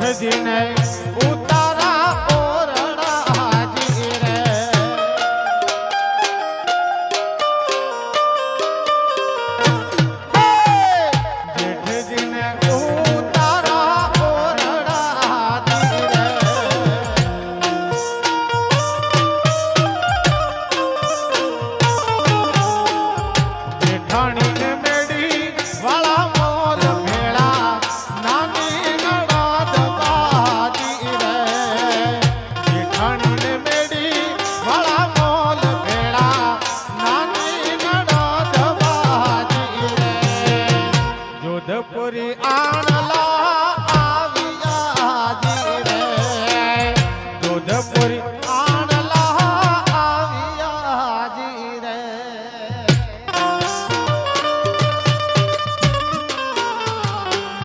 જેઠજીને ઉતારા ઓરડાજી રે જેઠજીને ઉતારા ઓરડાજી રે જેઠાણીને મેડી વાળા મોલ ભેળા નાની નણદ બાજી રે જેઠાણીને મેડી વાળા મોલ ભેળા નાની નણદ બાજી રે જોધપુરી આણલા આવ્યા જી રે જોધપુરી